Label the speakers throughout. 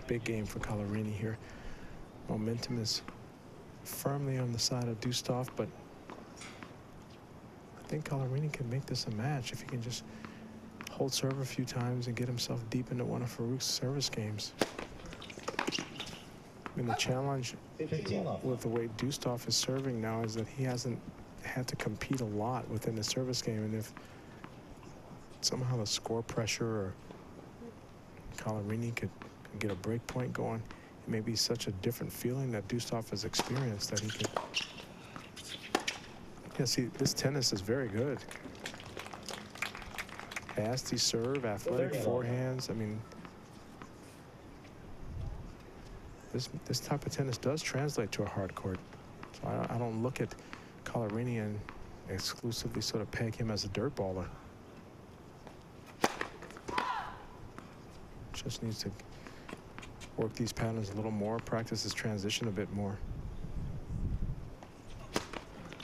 Speaker 1: big game for Collarini here. Momentum is firmly on the side of Dustov, but I think Collarini can make this a match if he can just hold serve a few times and get himself deep into one of Farrukh's service games. I mean, the challenge with the way Dustov is serving now is that he hasn't had to compete a lot within the service game, and if somehow the score pressure or Collarini could get a break point going, it may be such a different feeling that Dustov has experienced that he could. Yeah, see, this tennis is very good. Nasty serve, athletic forehands. I mean, this type of tennis does translate to a hard court. So I don't look at Collarini and exclusively sort of peg him as a dirt baller. Just needs to work these patterns a little more, practice his transition a bit more.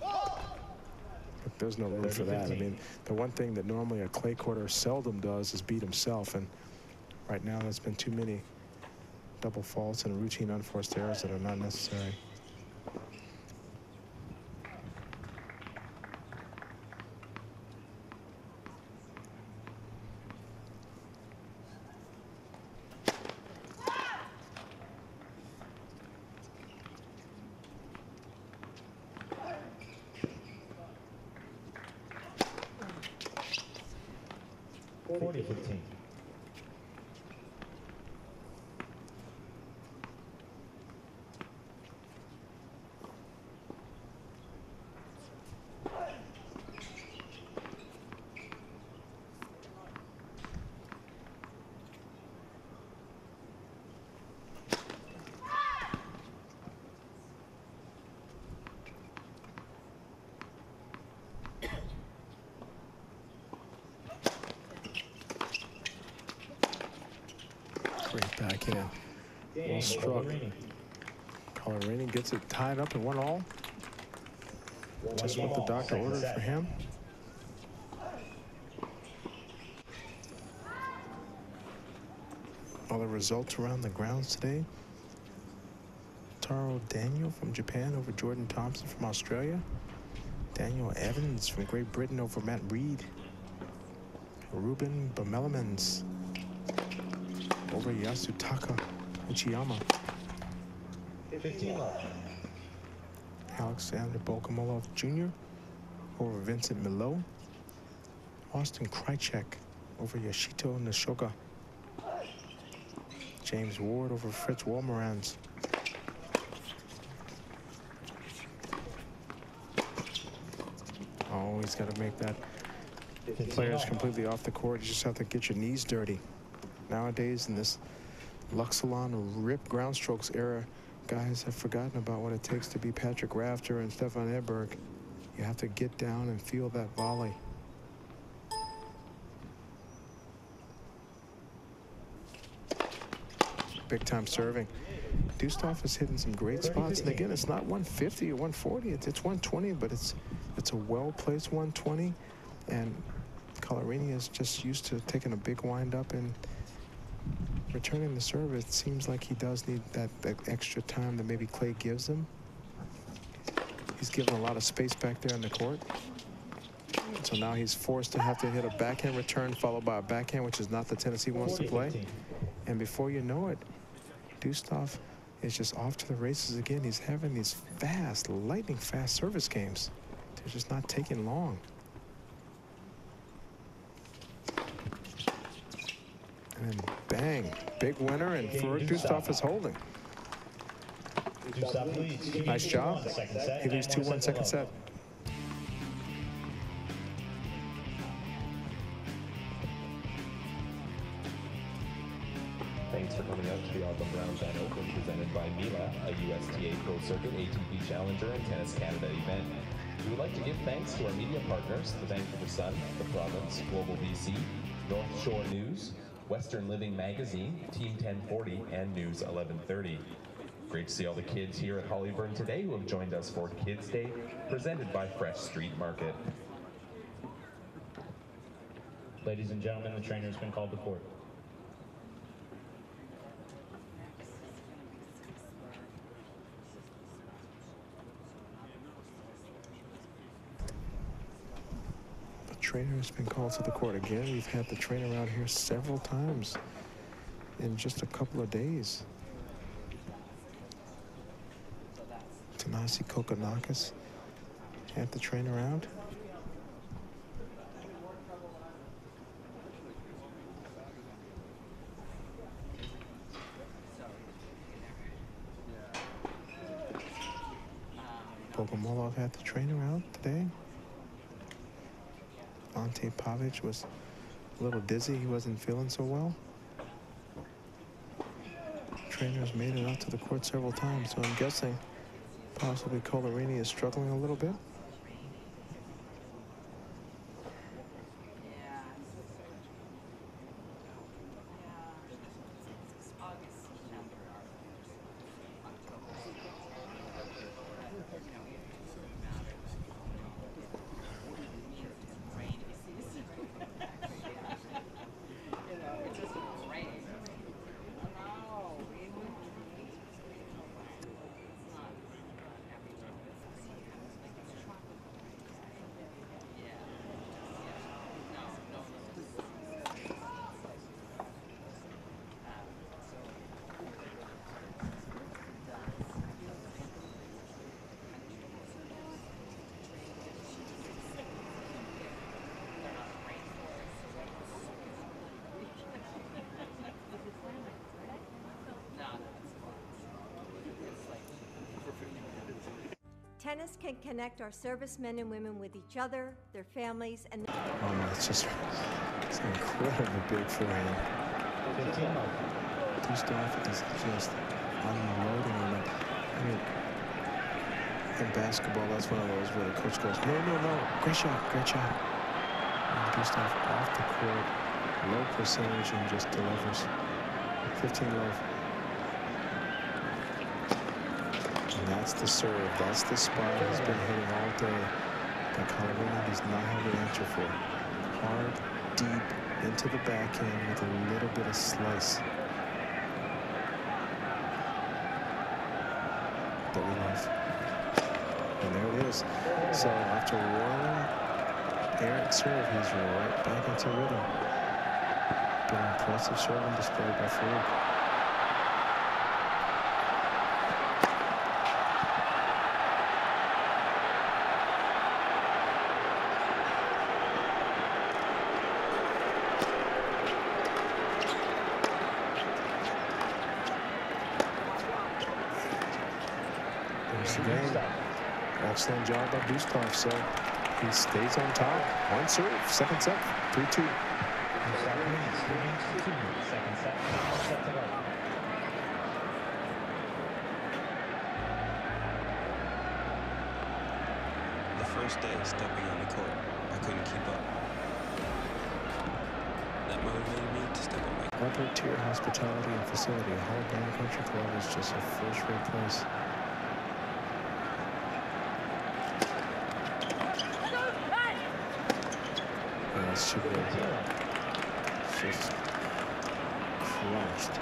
Speaker 1: But there's no room for that. I mean, the one thing that normally a clay courter seldom does is beat himself, and right now there's been too many double faults and routine unforced errors that are not necessary. Great backhand. Well struck. Collarini gets it tied up in 1-all. Just what the doctor ordered for him. All the results around the grounds today. Taro Daniel from Japan over Jordan Thompson from Australia. Daniel Evans from Great Britain over Matt Reed. Ruben Bamelemans over Yasutaka Uchiyama.
Speaker 2: 15 love.
Speaker 1: Alexander Bokomolov Jr. over Vincent Milo. Austin Krajicek over Yoshito Nishoka. James Ward over Fritz Walmerans. Oh, he's got to make that. Players completely off the court. You just have to get your knees dirty. Nowadays, in this Luxilon rip ground strokes era, guys have forgotten about what it takes to be Patrick Rafter and Stefan Edberg. You have to get down and feel that volley. Big time serving. Dustov is hitting some great spots, and again, it's not 150 or 140. It's 120, but it's a well-placed 120, and Collarini is just used to taking a big wind up and returning the serve. It seems like he does need that extra time that maybe Clay gives him. He's given a lot of space back there in the court. So now he's forced to have to hit a backhand return followed by a backhand, which is not the tennis he wants to play. And before you know it, Dustov is just off to the races again. He's having these fast, lightning fast service games. They're just not taking long. And then bang, big winner, and Farrukh Dustov is holding. Nice job. He leads 2-1 second set.
Speaker 3: Thanks for coming out to the Autumn Round Van Open presented by Mila, a USTA Pro Circuit ATP Challenger and Tennis Canada event. We would like to give thanks to our media partners, the Vancouver Sun, the Province, Global BC, North Shore News, Western Living Magazine, Team 1040, and News 1130. Great to see all the kids here at Hollyburn today who have joined us for Kids Day, presented by Fresh Street Market.
Speaker 4: Ladies and gentlemen, the trainer has been called to court.
Speaker 1: trainer has been called to the court. Again, we've had the trainer out here several times in just a couple of days. Tanasi Kokonakis had the trainer out. Bogomolov had the trainer out today. Ante Pavic was a little dizzy. He wasn't feeling so well. Trainers made it out to the court several times, so I'm guessing possibly Colarini is struggling a little bit.
Speaker 4: Tennis can connect our servicemen and women with each other, their families, and...
Speaker 1: Oh, no, it's incredibly big forehand. Dustov is just unloading on it. I mean, in basketball, that's one of those where the coach goes, no, great shot. And Dustov off the court, low percentage, and just delivers 15 love. And that's the serve. That's the spot he's been hitting all day. But Colarini does not have the answer for. Hard, deep, into the backhand with a little bit of slice. That we love. And there it is. So after one errant serve, he's right back into rhythm. Been an impressive serving display by Farrukh. Again, excellent job by Dustov, so he stays on top. One serve, second set, 3-2.
Speaker 3: Second set, set to go.
Speaker 5: The first day stepping on the court, I couldn't keep up. That motivated me to step up my...
Speaker 1: Upper tier hospitality and facility. Hallbound Country Club is just a first-rate place. Should be just crushed.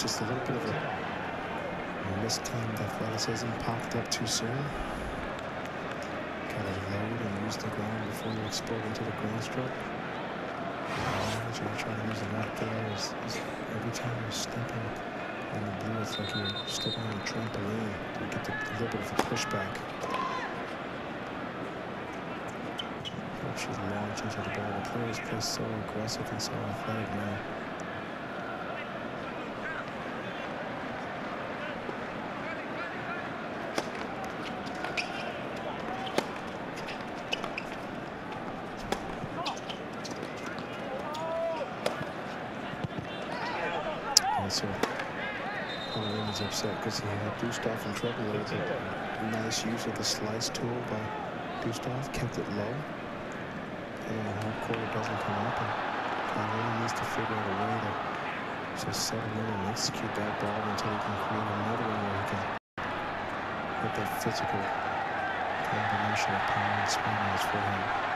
Speaker 1: Just a little bit of a mistimed athleticism, popped up too soon. Got to load and use the ground before you explode into the ground stroke. What you're trying to use the net there is every time you're stepping on the blue, it's like you're stepping on a trampoline. You get a little bit of a pushback. She launched into the ball. The players play so aggressive and so athletic now. so Colorino's upset because he had Dustov in trouble there. But nice use of the slice tool by Dustov, kept it low. And on the half court, it doesn't come up. And Colorino needs to figure out a way to just settle in and execute that ball until he can create another one where he can hit that physical combination of power and spin on his forehand.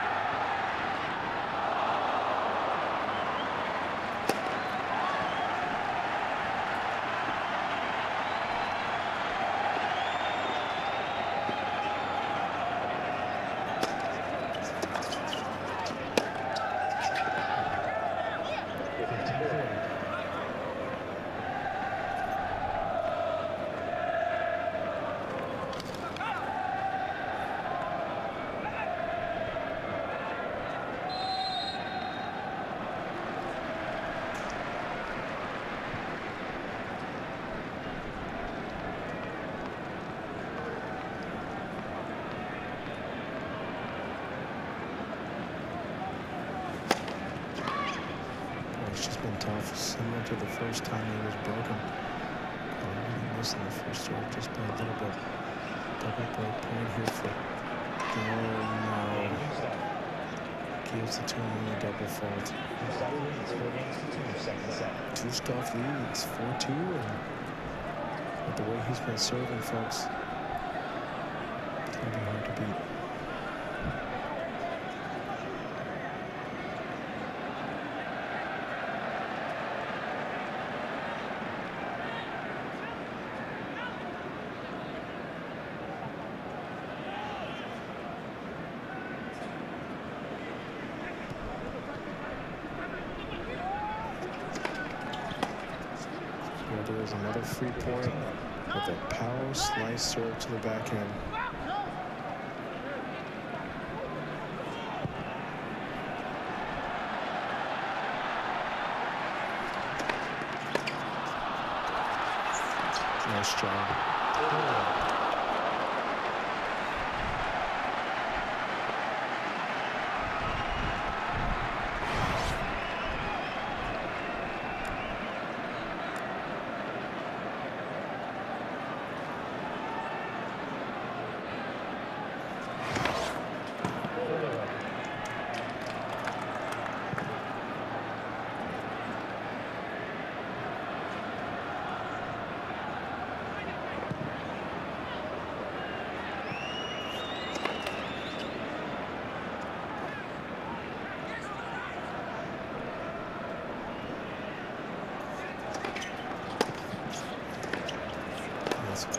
Speaker 1: It's just been tough, similar to the first time he was broken. He missed in the first serve just by a little bit. Double break point here for no. Gives it to him in a double fault. Dustov leads 4-2, and with the way he's been serving, folks, it's gonna be hard to beat. There's another free point with a power slice serve to the backhand. Nice job.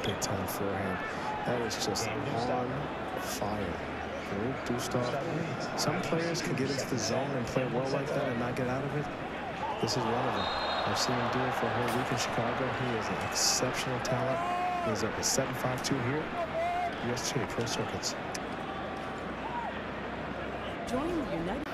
Speaker 1: Big time forehand. That is just on fire. Dustov. Some players can get into the zone and play well like that and not get out of it. This is one of them. I've seen him do it for a whole week in Chicago. He is an exceptional talent. He's up at 7.52 here. USTA Pro Circuits.
Speaker 6: Join the United.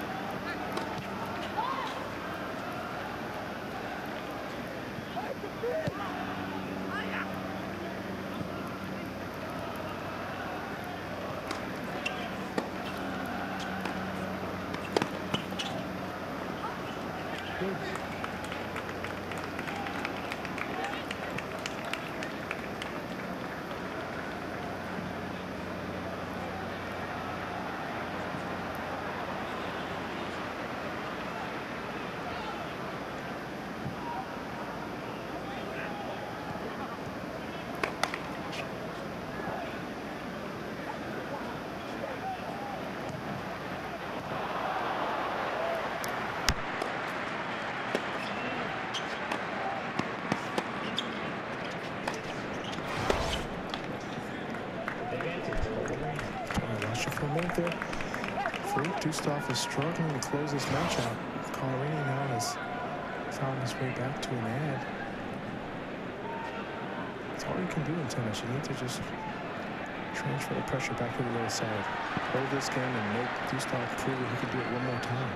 Speaker 1: There. Dustov is struggling to close this match out. Colorino now has found his way back to an ad. It's all you can do in tennis. You need to just transfer the pressure back to the other side. Hold this game and make Dustov prove that he can do it one more time.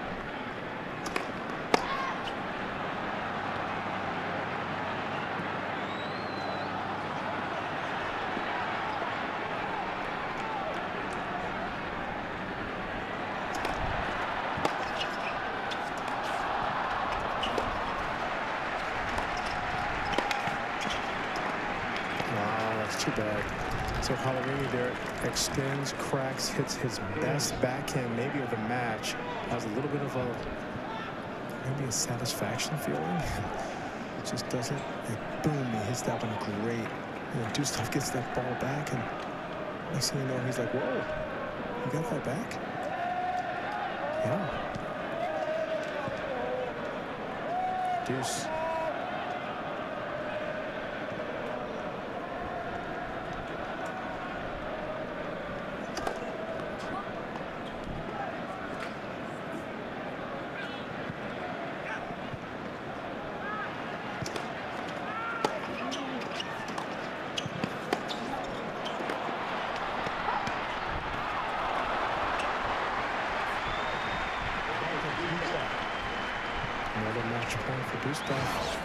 Speaker 1: So Colorini there extends, cracks, hits his best backhand maybe of the match. Has a little bit of maybe a satisfaction feeling. It just doesn't. And boom, he hits that one great. And then Dustov gets that ball back, and next thing you know, he's like, whoa, you got that back? Yeah. Deuce. Another match point for Dustov.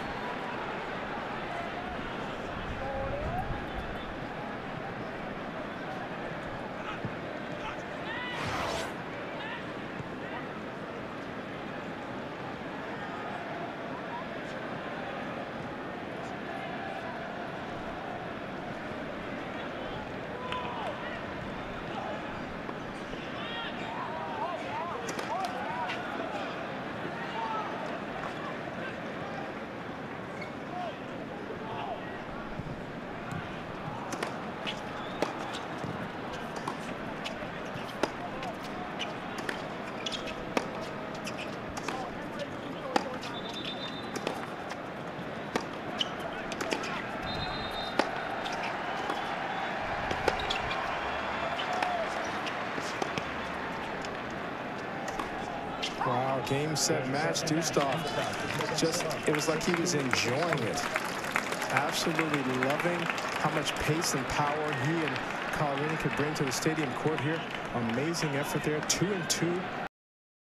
Speaker 1: Wow, game, set, match. Dustov, it was like he was enjoying it. Absolutely loving how much pace and power he and Colorini could bring to the stadium court here. Amazing effort there. 2-2.